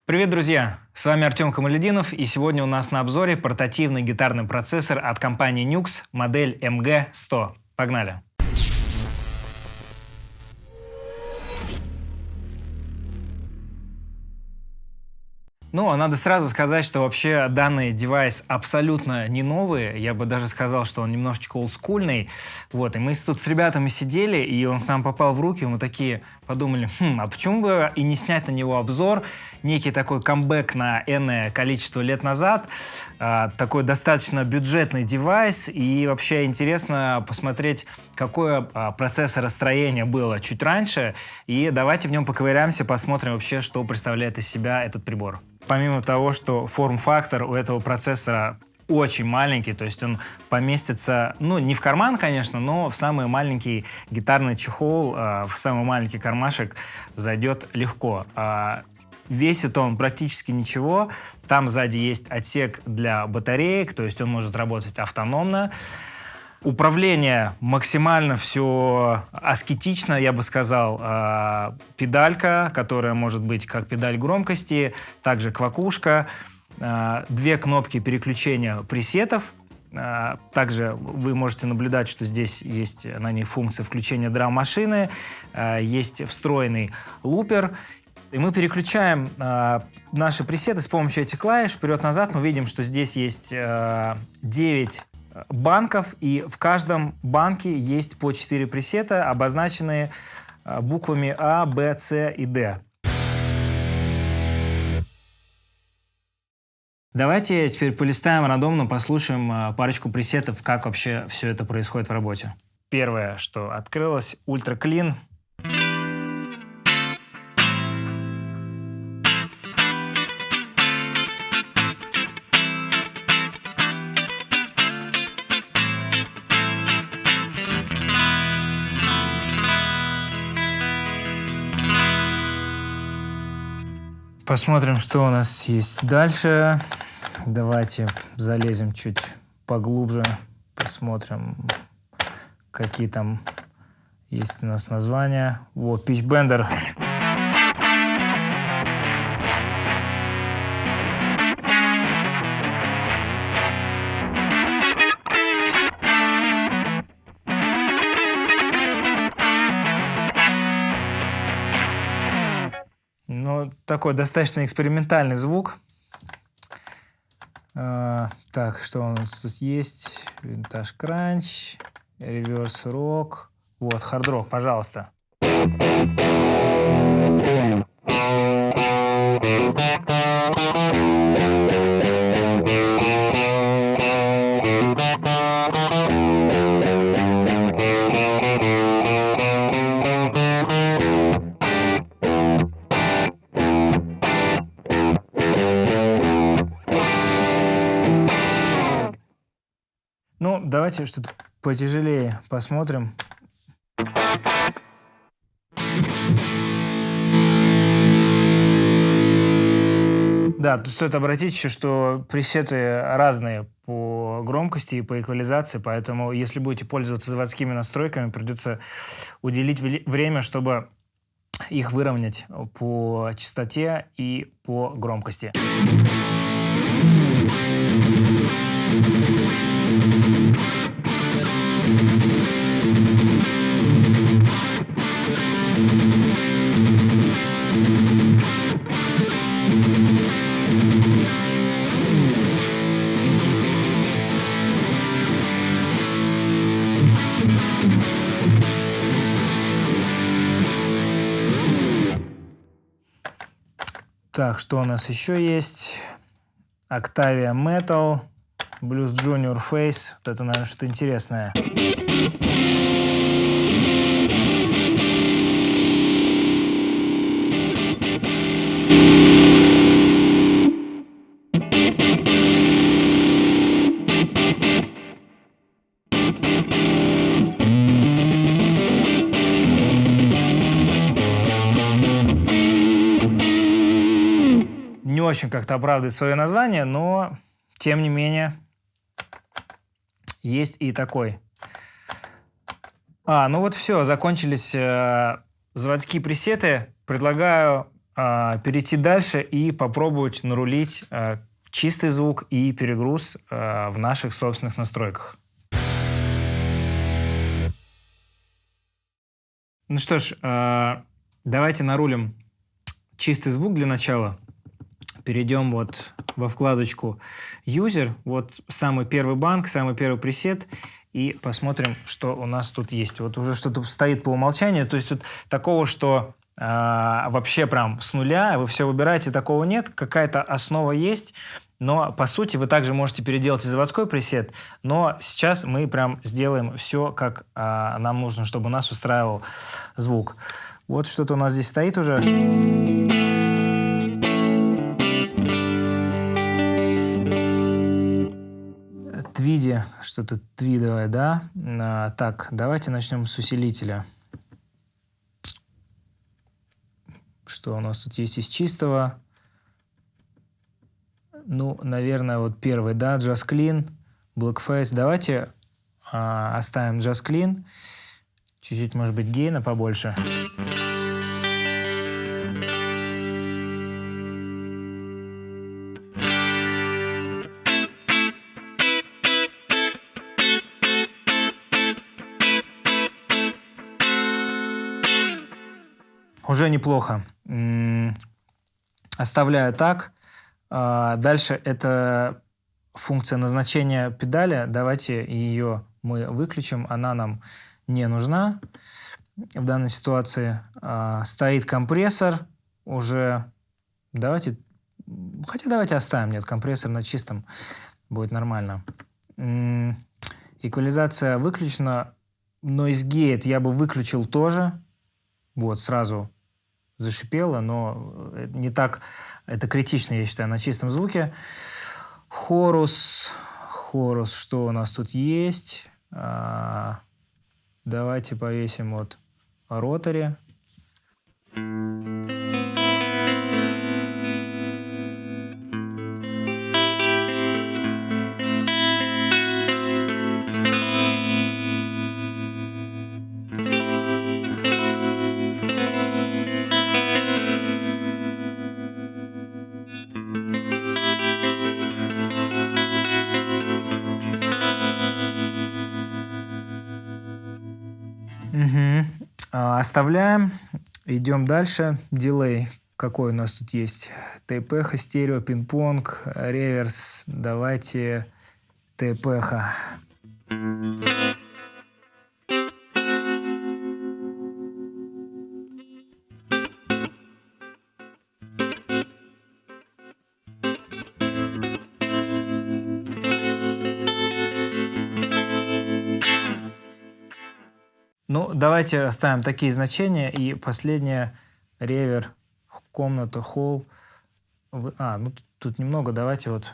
Привет, друзья! С вами Артем Камалетдинов, и сегодня у нас на обзоре портативный гитарный процессор от компании Nux, модель MG100. Погнали! Ну, надо сразу сказать, что вообще данный девайс абсолютно не новый. Я бы даже сказал, что он немножечко олдскульный. Вот, и мы тут с ребятами сидели, и он к нам попал в руки, и мы такие подумали, а почему бы и не снять на него обзор? Некий такой камбэк на энное количество лет назад. Такой достаточно бюджетный девайс, и вообще интересно посмотреть, какое процессоростроение было чуть раньше. И давайте в нем поковыряемся, посмотрим вообще, что представляет из себя этот прибор. Помимо того, что форм-фактор у этого процессора очень маленький, то есть он поместится, ну, не в карман, конечно, но в самый маленький гитарный чехол, в самый маленький кармашек зайдет легко. Весит он практически ничего. Там сзади есть отсек для батареек, то есть он может работать автономно. Управление максимально все аскетично, я бы сказал. Педалька, которая может быть как педаль громкости, также квакушка. Две кнопки переключения пресетов. Также вы можете наблюдать, что здесь есть на ней функция включения драм-машины. Есть встроенный лупер. И мы переключаем наши пресеты с помощью этих клавиш вперед-назад. Мы видим, что здесь есть 9 банков, и в каждом банке есть по 4 пресета, обозначенные буквами А, Б, С и Д. Давайте теперь полистаем рандомно, послушаем парочку пресетов, как вообще все это происходит в работе. Первое, что открылось, Ultra Clean. Посмотрим, что у нас есть дальше. Давайте залезем чуть поглубже, посмотрим, какие там есть у нас названия. Вот, Pitch Bender. Ну, такой достаточно экспериментальный звук. Так, что у нас тут есть? Винтаж Кранч, Реверс Рок. Вот, хард-рок, пожалуйста. Ну, давайте что-то потяжелее посмотрим. Да, тут стоит обратить еще, что пресеты разные по громкости и по эквализации, поэтому если будете пользоваться заводскими настройками, придется уделить время, чтобы их выровнять по частоте и по громкости. Так, что у нас еще есть? Octavia Metal, Blues Junior Face. Вот это, наверное, что-то интересное. Не очень как-то оправдывает свое название, но тем не менее есть и такой. Ну вот все, закончились заводские пресеты. Предлагаю перейти дальше и попробовать нарулить чистый звук и перегруз в наших собственных настройках. Ну что ж, давайте нарулим чистый звук для начала. Перейдем вот во вкладочку User, вот самый первый банк, самый первый пресет, и посмотрим, что у нас тут есть. Вот уже что-то стоит по умолчанию, то есть тут такого, что вообще прям с нуля вы все выбираете, такого нет, какая-то основа есть, но по сути вы также можете переделать и заводской пресет, но сейчас мы прям сделаем все, как нам нужно, чтобы у нас устраивал звук. Вот что-то у нас здесь стоит уже. Твиди, что-то твидовое, да? Так, давайте начнем с усилителя. Что у нас тут есть из чистого? Ну, наверное, вот первый, да, Just Clean, Blackface. Давайте оставим Just Clean. Чуть-чуть, может быть, гейна побольше. Уже неплохо. Оставляю так. Дальше это функция назначения педали. Давайте ее мы выключим. Она нам не нужна в данной ситуации. Стоит компрессор. Уже давайте... Хотя давайте оставим. Нет, компрессор на чистом будет нормально. Эквализация выключена. Noise Gate я бы выключил тоже. Вот, сразу зашипело, но не так это критично, я считаю, на чистом звуке. Хорус, что у нас тут есть? Давайте повесим вот ротори. Оставляем. Идем дальше. Дилей. Какой у нас тут есть? Тейп-эхо, стерео, пинг-понг, реверс. Давайте тейп-эхо. Ну, давайте оставим такие значения. И последнее, ревер, комната, холл. Ну тут немного, давайте вот.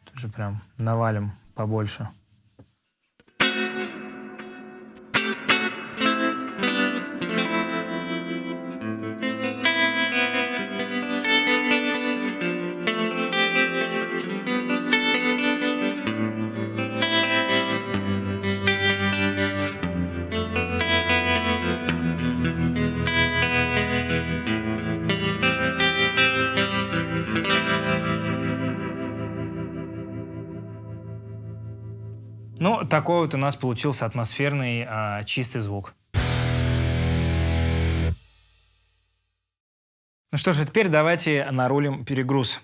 Тут же прям навалим побольше. такой вот у нас получился атмосферный чистый звук. Ну что ж, а теперь давайте нарулим перегруз.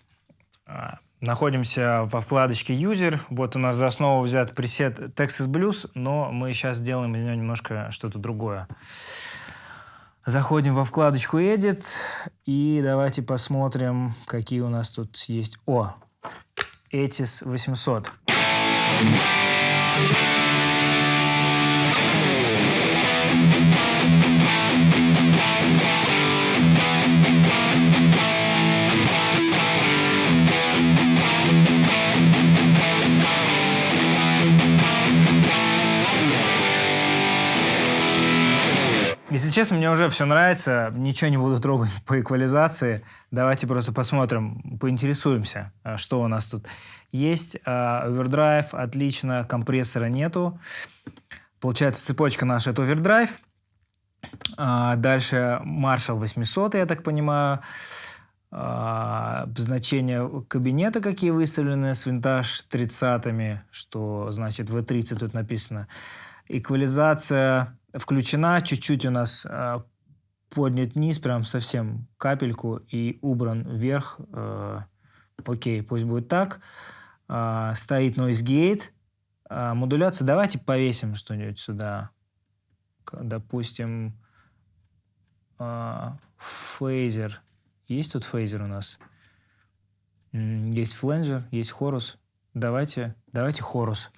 Находимся во вкладочке User. Вот у нас за основу взят пресет Texas Blues, но мы сейчас сделаем из него немножко что-то другое. Заходим во вкладочку Edit и давайте посмотрим, какие у нас тут есть. О, Etis 800. Если честно, мне уже все нравится, ничего не буду трогать по эквализации. Давайте просто посмотрим, поинтересуемся, что у нас тут есть. Овердрайв, отлично, компрессора нету. Получается, цепочка наша — это овердрайв. Дальше Marshall 800, я так понимаю. Значения кабинета какие выставлены с винтаж 30-ми, что значит V30 тут написано. Эквализация включена, чуть-чуть у нас поднят низ, прям совсем капельку, и убран вверх. Окей, пусть будет так. Стоит noise gate. Модуляция. Давайте повесим что-нибудь сюда. Допустим, фейзер. Есть тут фейзер у нас? Есть фленджер, есть хорус. Давайте хорус.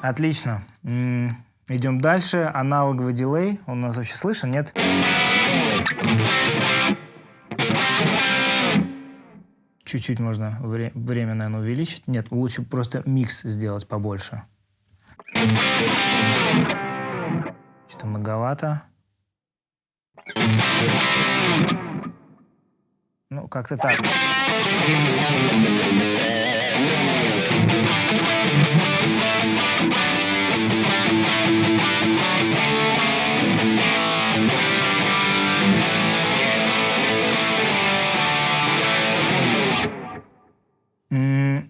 Отлично. Идем дальше. Аналоговый дилей. Он у нас вообще слышен, нет? Чуть-чуть можно время, наверное, увеличить. Нет, лучше просто микс сделать побольше. Что-то многовато. Ну, как-то так.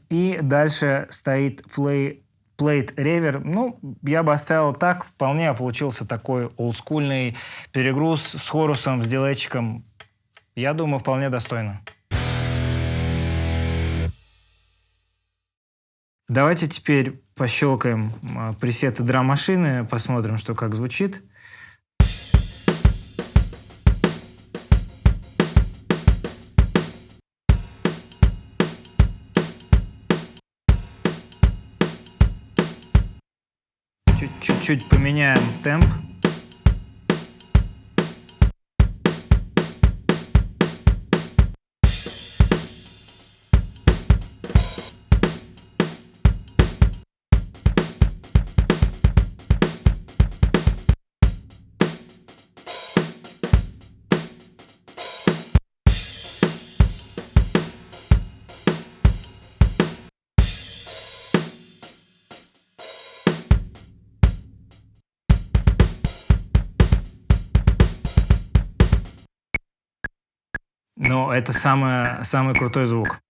И дальше стоит Plate Reverb. Ну, я бы оставил так. Вполне получился такой олдскульный перегруз с хорусом, с дилейчиком. Я думаю, вполне достойно. Давайте теперь пощелкаем пресеты драм-машины, посмотрим, что как звучит. Чуть-чуть поменяем темп. Но это самый крутой звук.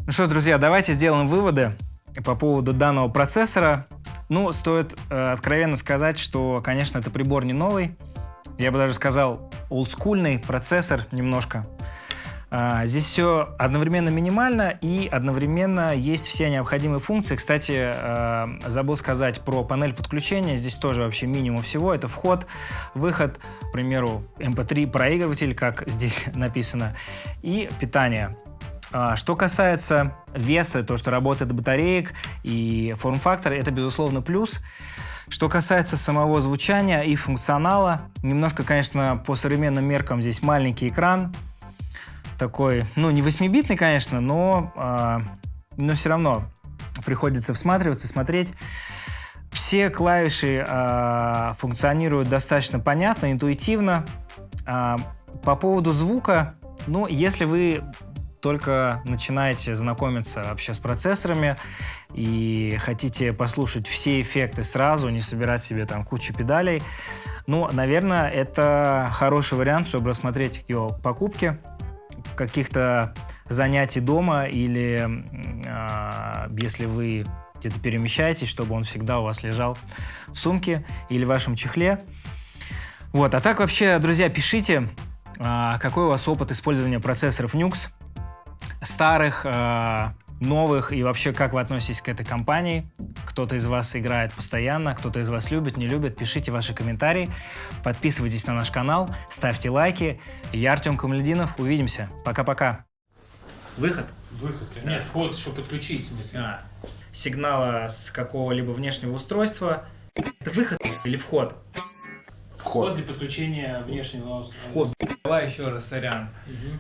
Ну что ж, друзья, давайте сделаем выводы по поводу данного процессора. Ну, стоит откровенно сказать, что, конечно, это прибор не новый. Я бы даже сказал, олдскульный процессор немножко. Здесь все одновременно минимально и одновременно есть все необходимые функции. Кстати, забыл сказать про панель подключения. Здесь тоже вообще минимум всего. Это вход, выход, к примеру, MP3 проигрыватель, как здесь написано, и питание. Что касается веса, то, что работает батареек и форм-фактор, это, безусловно, плюс. Что касается самого звучания и функционала, немножко, конечно, по современным меркам здесь маленький экран. Такой, ну, не 8-битный, конечно, но все равно приходится всматриваться, смотреть. Все клавиши функционируют достаточно понятно, интуитивно. По поводу звука, ну, если вы только начинаете знакомиться вообще с процессорами и хотите послушать все эффекты сразу, не собирать себе там кучу педалей, ну, наверное, это хороший вариант, чтобы рассмотреть ее покупки, каких-то занятий дома или если вы где-то перемещаетесь, чтобы он всегда у вас лежал в сумке или в вашем чехле. Вот, а так вообще, друзья, пишите, какой у вас опыт использования процессоров Nux, старых, новых, и вообще, как вы относитесь к этой компании. Кто-то из вас играет постоянно, кто-то из вас любит, не любит. Пишите ваши комментарии, подписывайтесь на наш канал, ставьте лайки. Я Артем Камалетдинов, увидимся. Пока-пока. Выход? Выход, конечно. Нет, вход, чтобы подключить, в смысле. Сигнала с какого-либо внешнего устройства. Это выход или вход? Вход для подключения внешнего устройства. Вход. Давай еще раз, сорян. Угу.